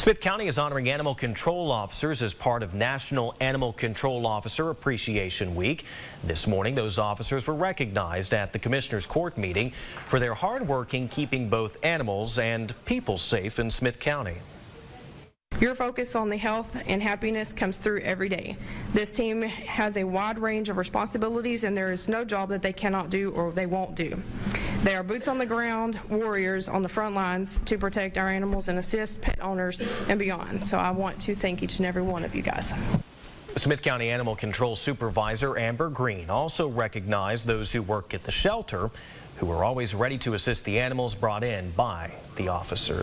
Smith County is honoring animal control officers as part of National Animal Control Officer Appreciation Week. This morning, those officers were recognized at the Commissioners Court meeting for their hard work in keeping both animals and people safe in Smith County. Your focus on the health and happiness comes through every day. This team has a wide range of responsibilities, and there is no job that they cannot do or they won't do. They are boots on the ground warriors on the front lines to protect our animals and assist pet owners and beyond. So I want to thank each and every one of you guys. Smith County Animal Control Supervisor Amber Green also recognized those who work at the shelter who are always ready to assist the animals brought in by the officers.